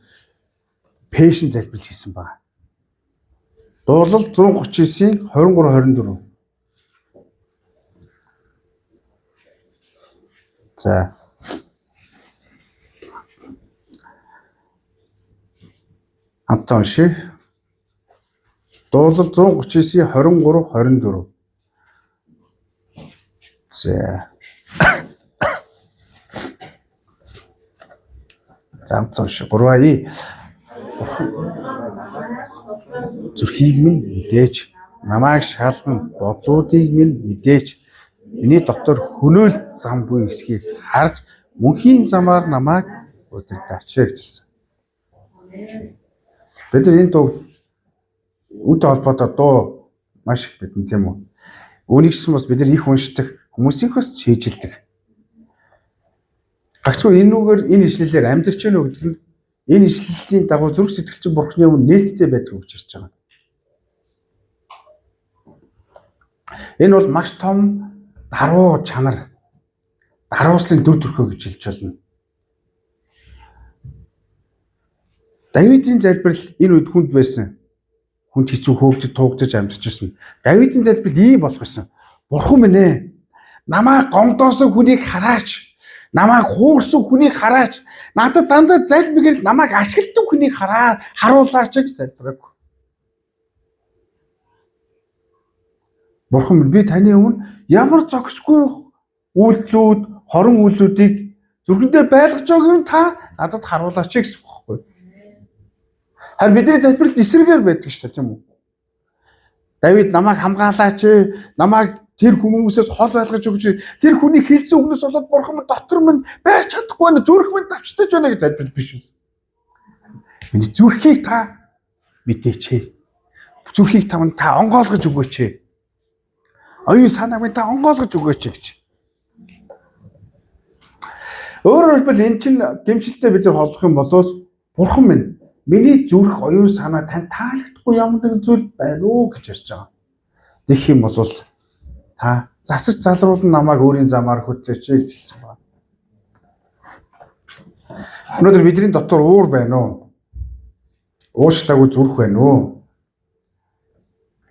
пэшн залбирч хийсэн байна. Дуулал 139-ийн 23 24. За. Хамтаа уншъя. Дуулал 139-ийн 23 24. За. Хамтаа уншъя. 3 зүрхийг минь мэдээж, намайг шалган бодлуудыг минь мэдээж, миний дотор хөнөөлт зам буй эсхийг харж мөнхийн замаар намайг удирдаач гэсэн. Бид нар энэ дуу үүнтэй холбоотой дуу маш их бидэн тийм үү. Үүнийг ч бас бид нар их уншдаг, хүмүүсийнхээс шийдэлдэг. Гагцгүй энүүгээр энэ ишлэлээр амьдарч гэнэ үү гэдэг нь энэ ишлэлийн дагуу зүрх сэтгэлчин бурхны өмнө нээлттэй байдаг гэж хэлж байгаа. Энэ бол маш том даруй чанар, дарууслын дүр төрхөө гэж хэлж болно. Давидын залбирал энэ үед хүнд байсан. Хүнд хэцүү хөөгдөж туугдаж амьдарч ирсэн. Давидын залбирал ийм болох байсан. Бурхан минь ээ, намайг гомдоосон хүнийг хараач. Намайг хуурсан хүнийг хараач. Надад дандаа залбирал намайг ашигладаг хүнийг харуулаач гэж залбирав. Бурхан минь, би таны өмнө ямар зохисгүй үйлдэлүүд, хорон үйлдэлүүдийг зүрхэндээ байлгаж байгааг нь та надад харуулаач гэсэн үг байхгүй. Харин бидний залбиралд эсрэгээр байдаг шүү дээ, тийм үү? Давид намайг хамгаалаач, намайг тэр хүмүүсээс хол байлгаж өгч, тэр хүний хэлсэн үгнээс болоод бурхан минь дотор минь байж чадахгүй байна, зүрх минь давчтаж байна гэж залбирал биш үү? Миний зүрхийг та мэдээч. Зүрхийг та онгойлгож өгөөч. Оюун санааг минь та онгойлгож өгөөч гэж. Өөрөөр хэлбэл эн чинь гэмшилтэй бид нар холбох юм бол бурхан минь миний зүрх оюун санаа тань таалагдахгүй ямар нэгэн зүйл байна уу гэж ярьж байгаа. Тэгэх юм бол та засаж залруулан намайг өөрийн замаар хөтлөөч гэж хэлсэн байна. Өнөөдөр бидний дотор уур байна уу? Уушлаагүй зүрх байна уу?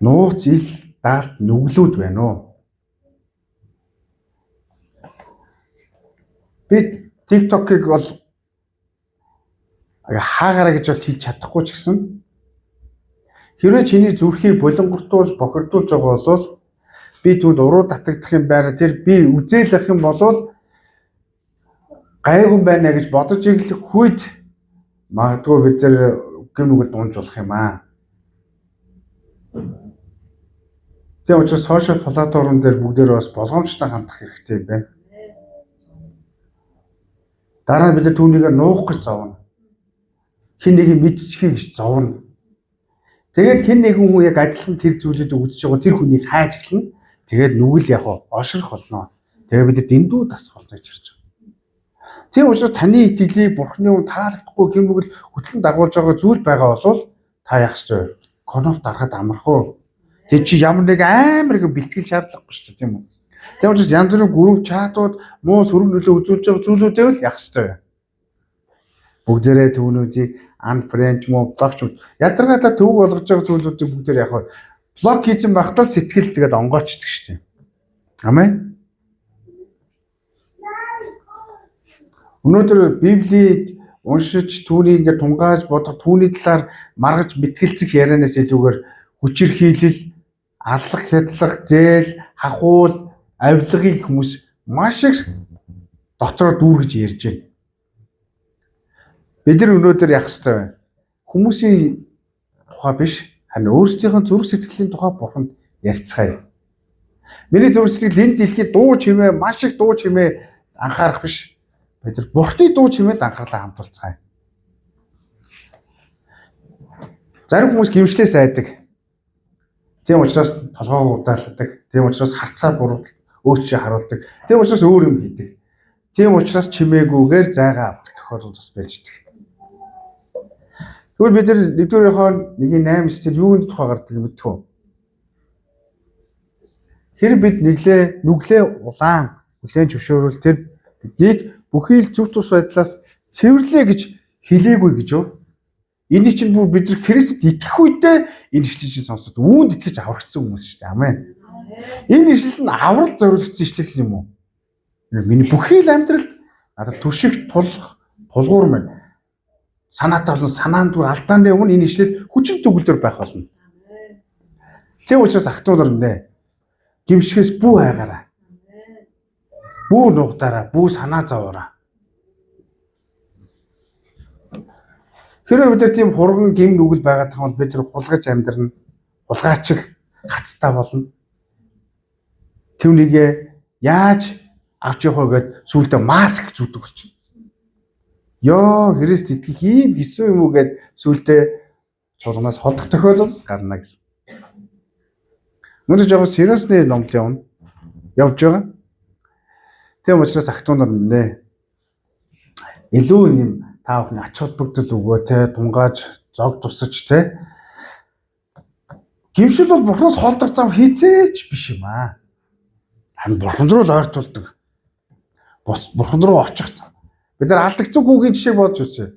Нууц ил даалт нүглүүд байна уу? Би TikTok-ыг бол хаагаараа гэж бол хийж чадахгүй ч гэсэн хэрвээ чиний зүрхийг болонгортуулж бохирдуулж байгаа бол би түүнд уруу татагдах юм байна. Тэр би үзээлэх юм бол гайгүй байна гэж бодож иглэх үед магадгүй бид нэр гэмнүгэд дуунжуулах юм аа. Тийм учраас сошиал платформ дээр бүгдээр бас болгоомжтой хандах хэрэгтэй юм байна. Дараа нь бид түүнийг нуух гэж зовно. Хин нэгийг мэдчихье гэж зовно. Тэгээд хин нэгэн хүн яг адилхан тэр зүйлүүд үзэж байгаа тэр хүнийг хайж эхэлнэ. Тэгээд нүгэл яг олшрох болно. Тэгээд бид дэндүү тасах болно гэж ярьж байгаа. Тийм учраас таны итгэлийг бурхны өмнө таалагдахгүй гэмүгэл хөтлөн дагуулж байгаа зүйл байгаа бол та яах ёстой вэ? Коноф дарахад амарх уу? Тэг чи ямар нэг амар их бэлтгэл шаардлагагүй шүү дээ, тийм үү? Тийм учраас янз бүрийн групп чатууд муу сөрөг нөлөө үзүүлж байгаа зүйлүүдээ л яах ёстой вэ? Бүгдээрээ түүнүүдийг unfriend муу блокч ядаргаалаа төвөг болгож байгаа зүйлүүдийг бүгдээр яг блок хийсэн багтаа сэтгэл тэгээд онгоочдөг шүү дээ. Амен. Өнөөдөр Библийг уншиж түүнийг ингээд тунгааж бодох, түүний талаар маргаж мэтгэлцэх ярианаас илүүгээр хүчирхийлэл, аллах, хядлах, зээл, хахуул, авилгыг хүмүүс маш их дотроо дүүргэж ярьж байна. Бид нар өнөөдөр яах ёстой вэ? Хүмүүсийн тухай биш, харин өөрсдийнхөө зүрх сэтгэлийн тухай бурханд ярьцгаая. Миний зүрх сэтгэл энэ дэлхийд дуу чимээ, маш их дуу чимээ анхаарах биш. Бид нар бурхны дуу чимээд анхаарлаа хандуулцгаая. Зарим хүмүүс гимшлээс айдаг. Тийм учраас толгоо удаалгадаг. Тийм учраас харцаа өөрчөө харуулдаг. Тийм учраас өөр юм хийдэг. Тийм учраас чимээгүйгээр зайгаа авдаг тохиолдол бас байж идэг. Тэгвэл бид нар 1-р Иохан 1:8 эцэст юунд тухай гардаг юм мэдэх үү? Хэрэг бид нүглээ улаан хүлээн зөвшөөрвөл тэр биднийг бүхий л зүв тус байдлаас цэвэрлээ гэж хэлээгүй гэж юу? Энийг чинь бүр бид нар Христэд итгэх үедээ энэ ишлэлийг чинь сонсоод үүнд итгэж аврагдсан хүмүүс шүү дээ. Амен. Энэ ишлэл нь аврал зориулагдсан ишлэл юм уу? Миний бүхий л амьдралд надад түшигт тулгуур мэн. Санаатай болон санаандгүй алдааны өмнө энэ ишлэл хүчин төгөлдөр байх болно. Тийм учраас ах トゥ нар нэ гимшгээс бүү хайгаараа. Бүү нугдаараа, бүү санаа зовоороо. Хэрэв бид тийм хурган гим нүгэл байгаа тохиолдолд бид нар хулгаж амьдрна. Хулгайчиг гацтай болно. Түүнийг яаж авч явах вэ гэд сүулдэ маск зүүдэг болчихно. Ёо Христ итгэх ийм хэцүү юм уу гэд сүулдэ чуулганаас холдох тохиолдол гарна гэсэн. Мөн жоохон сериусны номд явж байгаа. Тийм учраас ах トゥ нар нэ илүү юм та бүхэн ач холбогдол өгөө те тунгааж зог тусаж те гимшил бол бурхнаас холдох зам хийцээч биш юм аа. Харин бурхан руу л ойртуулдаг. Бурхан руу очих зам. Бид нар алдагдсан хүүгийн жишээг бодж үзье.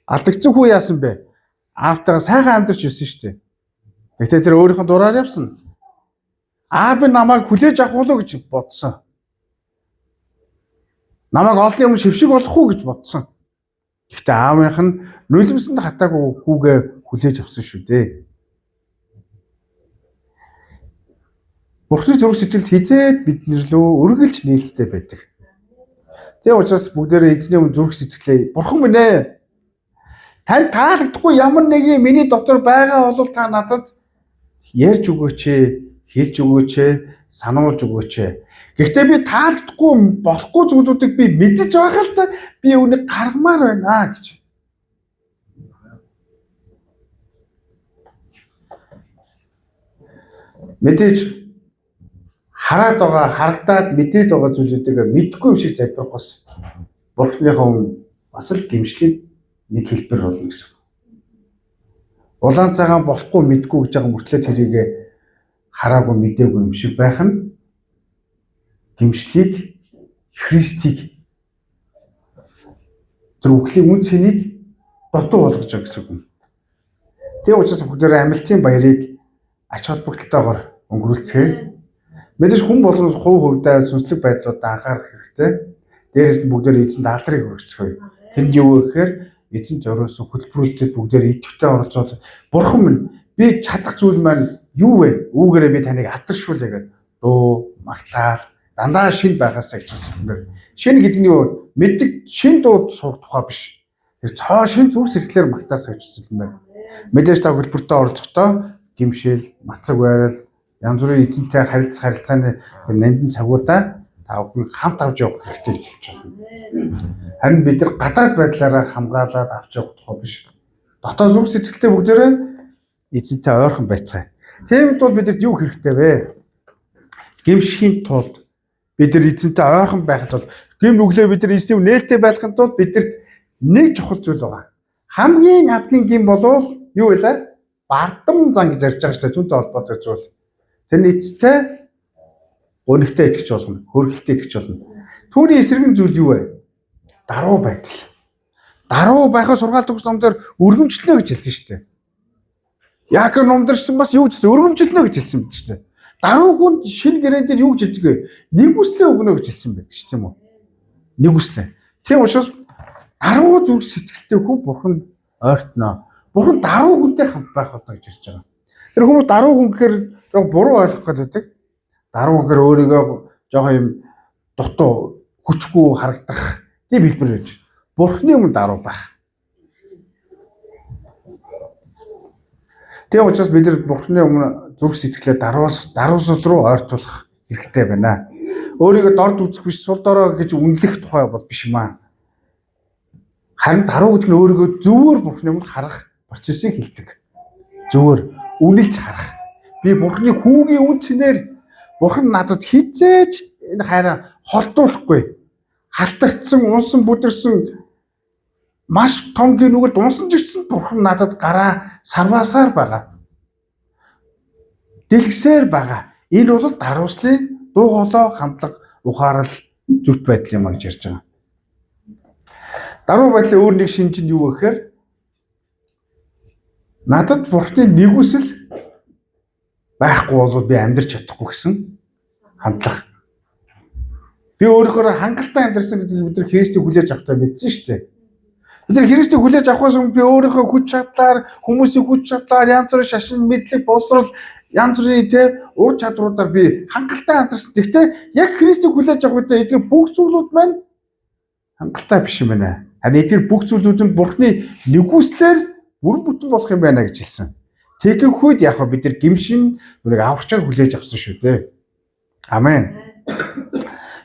Алдагдсан хүү яасан бэ? Аавтайгаа сайхан амьдарч ирсэн шүү дээ. Гэтэ тэр өөрийнхөө дураар явсан. Аав нь намайг хүлээж авах болов гэж бодсон. Намайг олон юм шившиг болох уу гэж бодсон. Гэхдээ аавынх нь нулимсэнд хатаагүй хүүгээ хүлээж авсан шүү дээ. Бурхны зүрх сэтгэлд хизээд бидний лөө үргэлж нээлттэй байдаг. Тийм учраас бүгдээрээ эзний өмнө зүрх сэтгэлээ бурхан минь ээ. Танд таалагдахгүй ямар нэг юм миний дотор байгаа бол та надад ярьж өгөөч ээ, хэлж өгөөч ээ, сануулж өгөөч ээ. Гэхдээ би таалагдахгүй болохгүй зүйлүүдийг би мэдэж байгаа л та би үүнийг гаргамаар байна гэж. Мэдээж хараад байгаа, харагдаад мэдээд байгаа зүйлүүдийг мэдгүй юм шиг залбирах бас Бурхныхон бас л гимшлийн нэг хэлбэр болно гэсэн. Улаан цагаан болохгүй мэдгүй гэж байгаа мөртлөө тэрийг хараагүй мэдээгүй юм шиг байх нь гимшлийг Христийг тэр үхлийн үн цэнийг дутуу болгож байгаа гэсэн үг. Тийм учраас бүгдээрээ амилтын баярыг ач холбогдолтойгоор өнгөрүүлцгээе. Мэдээж хүн болгон хувьдаа сүнслэг байдлуудаа анхаарах хэрэгтэй. Дээрээс нь бүгдээр эзэнт алдрыг өргөцгөөе. Тэнд юу гэхээр эзэн зориулсан хөтөлбөрүүдэд бүгдээр идэвхтэй оролцоод бурхан минь би чадах зүйл маань юу вэ? Үүгээрээ би таныг алдаршуулъя гэдэг дуу, магтаал дандаа шин байгаасаа хичээсэн. Шин гэдэг нь юу? Мэддэг шин дуу сурах тухай биш. Тэр цоо шин зүрх сэтгэлээр магтаасаа хичээсэн байна. Мэдээж та хөтөлбөртөө оролцохдоо гимшил, мацаг байрал, янз бүрийн эзэнтэй харилцааны нандин цагуудаа та бүхэн хамт авч явах хэрэгтэй гэж хэлж байна. Харин бид нар гадаад байдлаараа хамгаалаад авч явах тухай биш. Дотоод зүрх сэтгэлтэй бүгдээрээ эзэнтэй ойрхон байцгаая. Тиймд бол бидэд юу хэрэгтэй вэ? Гимшхийн тулд бид нар эзэнтэй ойрхон байхад бол гим нүглээ бид нар эзний нээлттэй байхын тулд бидэрт нэг чухал зүйл байгаа. Хамгийн адгийн гим болов юу вэ? Бардам зан гэж ярьж байгаа шүү дээ. Түүнтэй холбоотой зүйл. Тэр эцтэй өнөгтэй итгэж болно, хөргөлтэй итгэж болно. Түүний эсрэг зүйл юу вэ? Даруй байдал. Даруй байхаа сургаалт өгс номдэр өргөмжлөнө гэж хэлсэн шүү дээ. Яаков номдэрч бас юу гэсэн өргөмжлөнө гэж хэлсэн байдаг шүү дээ. Даруй хүн шинэ гэрэн дээр юу гэж хэлдэг вэ? Нэг үслээ өгнө гэж хэлсэн байдаг шүү тийм үү? Нэг үслээ. Тийм учраас даруй зүрх сэтгэлтэй хүн бурхан ойртноо. Бурхан даруй хүнтэй хамт байх болно гэж ярьж байгаа. Тэр хүмүүс даруй хүн гэхээр яг буруу ойлгох гэдэг. Даруй гэхээр өөрийгөө жоохон юм дутуу, хүчгүй харагдах тийм хэлбэр гэж. Бурхны өмнө даруй байх. Тийм учраас бид нар бурхны өмнө зүрх сэтгэлээ даруусал руу ойртуулах хэрэгтэй байна. Өөрийгөө дорд үзэх биш, сул дорой гэж үнэлэх тухай бол биш юм аа. Харин даруй гэдэг нь өөрийгөө зөвөр бурхны өмнө харах процессыг хэлдэг. Зөвөр үнэлж харах. Би бурхны хүүгийн үн цэнээр бурхан надад хизээж энэ хайраа холдуулахгүй. Халтарцсан, унсан, бүдэрсэн маш том гинүгэл унсан ч гэсэн бурхан надад гараа сарваасаар байгаа. Дэлгсээр байгаа. Энэ бол дарууслын дуу хоолой хандлага ухаарал зүвт байдал юм гэж ярьж байгаа. Даруй байдлын өөр нэг шинж нь юу вэ гэхээр надад бурханы нэгүсэл байхгүй бол би амьдрч чадахгүй гэсэн хандлага. Би өөрөөр хангалттай амьдрсан гэдэг бид нар Христийг хүлээж авахтаа мэдсэн шүү дээ. Бид нар Христийг хүлээж авахаас өмнө би өөрийнхөө хүч чадлаар, хүмүүсийн хүч чадлаар, янз бүрийн шашин, мэдлэг, боловсрол, янз бүрийн ур чадваруудаар би хангалттай амьдрсан. Гэхдээ яг Христийг хүлээж авах үедээ эдгээр бүх зүйлүүд маань хангалттай биш юм байна. Харин эдгээр бүх зүйлүүд нь Бурхны нэгүслэр бүрэн бүтэн болох юм байна гэж хэлсэн. Тэгэх үед яг бид нар гимшин нүрийг аврагчаар хүлээж авсан шүү дээ. Амен.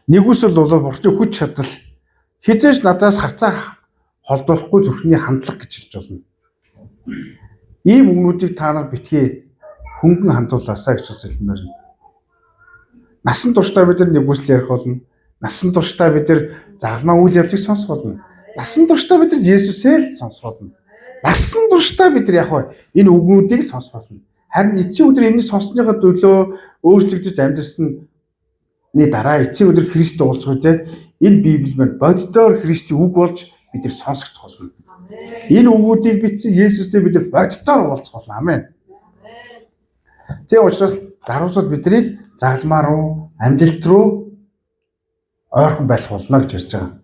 Нэгүсэл бол Бурхны хүч чадал хизээж надаас харцаа холдуулахгүй зүрхний хандлага гэж хэлж болно. Ийм өмнүүдийг та нар битгий хөнгөн хандуулаасаа гэж хэлмээр байна. Насан туршдаа бид нар нэгүсэл ярих болно. Насан туршдаа бид нар загламаа үйл явдлыг сонсох болно. Насан туршдаа бид нар Есүсээ л сонсох болно. Насан туршдаа бид нар яг энэ үгнүүдийг сонсох болно. Харин эцсийн өдөр энэ сонссныхаа төлөө өөрчлөгдөж амьдрсны дараа эцсийн өдөр Христтэй уулзах үедээ энэ Библи маань боддоор Христийн үг болж бид нар сонсогдох болно. Энэ үгүүдийг бичсэн Есүстэй бид нар боддоор уулзах болно. Амен. Тийм учраас даруусал биднийг загламаа руу, амьдралт руу ойрхон байх болно гэж ярьж байгаа.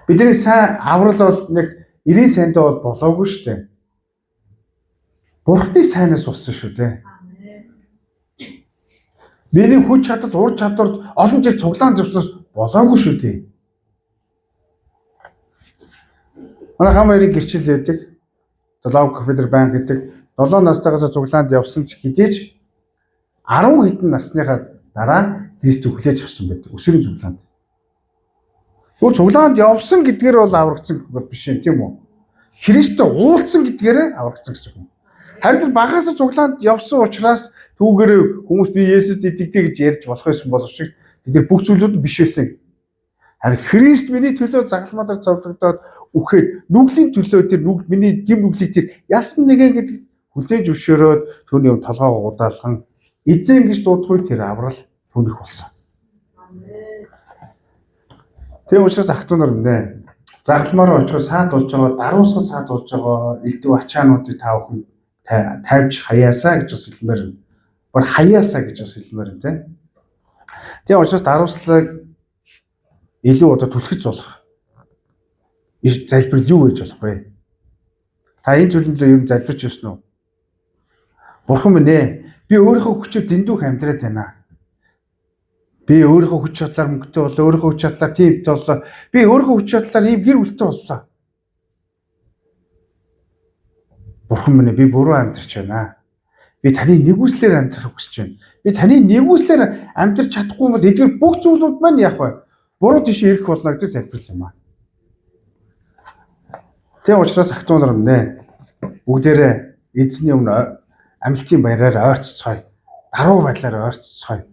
Бидний сайн аврал бол нэг 90 сайндаа бол болоогүй шүү дээ. Бурхны сайнаас болсон шүү дээ. Миний хүч чадал, ур чадвар олон жил цуглаан зурснаас болоогүй шүү дээ. Манай хамаарыг гэрчил байдаг. 7 кафедр банк гэдэг 7 настайгаас цуглаанд явсан ч хэдийч 10 хэдэн насныхаа дараа Христийг хүлээж авсан байдаг. Өсвөрийн цуглаанд. Гүр цуглаанд явсан гэдгээр бол аврагдсан гэж биш юм тийм үү? Христтэй уулзсан гэдгээр аврагдсан гэсэн юм. Харин багаас цуглаанд явсан учраас түүгээр хүмүүс би Есүст итгэдэг гэж ярьж болох байсан боловч бид нар бүх зүйлүүд нь биш байсан. Харин Христ миний төлөө загламаар цовдлогдоод үхээд нүглийн төлөө тэр миний гим нүглийг тэр ясан нэгэн гэдэг хүлээж өшөөрөөд түүний юм толгоогоо удаалган эзэн гэж дуудахгүй тэр аврал түүнийх болсон. Тийм учраас ах トゥ нар нэ загламаар очиход саад болж байгаа, даруусгал саад болж байгаа элдв ачаануудыг та бүхэн тавьж хаяасаа гэж бас хэлмээр байна. Бор хаяасаа гэж бас хэлмээр байна тийм. Тийм учраас дарууслыг илүү одоо түлхэж болох залбир юу гэж болох вэ? Та энэ зүйлдээ ер нь залбирч ирсэн үү? Бурхан минь ээ, би өөрийнхөө хүчээр дэндүүх амьдраад байна. Би өөрийнхөө хүч чадлаар мөнгөтэй боллоо, өөрийнхөө хүч чадлаар тиймтэй боллоо. Би өөрийнхөө хүч чадлаар ийм гэр бүлтэй боллоо. Бурхан минь би буруу амьдрч байна. Би таны нэгүслэр амьдрах хүсэж байна. Би таны нэгүслэр амьдрч чадахгүй бол эдгээр бүх зүйлүүд маань яах вэ? Буруу тийш ирэх болно гэдэг залбирал юм аа. Тийм учраас ах トゥ нар нэ бүгдээрээ эзний өмнө амьлтын баяраар ойрццгоё. Даруй байдлаар ойрццгоё.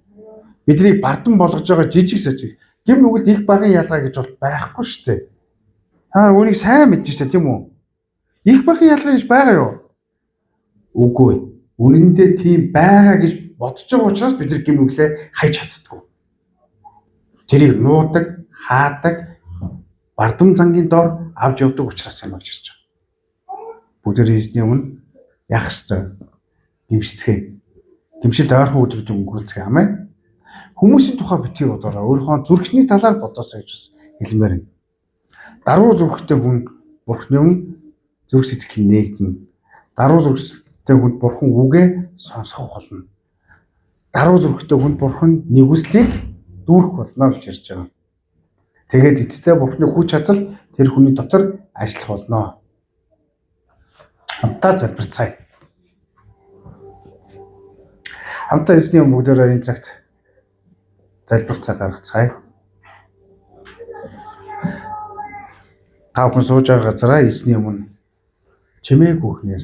Бидний бардан болгож байгаа жижиг сажиг гим нүгэлд их багын ялгаа гэж бол байхгүй шүү дээ. Та үүнийг сайн мэдж байна тийм үү? Их багын ялгаа гэж байгаа юу? Үгүй. Үнэндээ тийм байгаа гэж бодож байгаа учраас бид нар гим нүглээ хайж чаддаггүй. Тэрийг нуудаг, хаадаг, бардам зангийн дор авч явдаг учраас юм гэж байна. Бүгдээ эзний өмнө яах ёстой? Гимшицгээ. Гимшилд ойрхон өдрүүд өнгөрүүлцгээе. Амен. Хүмүүсийн тухай битгий бодороо өөрийнхөө зүрхний талаар бодосоо гэж хэлмээр байна. Даруй зүрхтэй хүн Бурхны өмнө зүрх сэтгэл нээгдэнэ. Даруй зүрхтэй хүнд Бурхан үгээ сонсох болно. Даруй зүрхтэй хүнд Бурхан нэгүслийг дүүрэх болно гэж ярьж байгаа. Тэгээд эцэстээ Бурхны хүч чадал тэр хүний дотор ажиллах болно. Хамтдаа залбирцгаая. Хамтдаа эзний бүгдээрээ энэ цагт залбирх цаг гаргацгаая. Та бүхэн сууж байгаа газараа эзний өмнө чимээг бүхнээр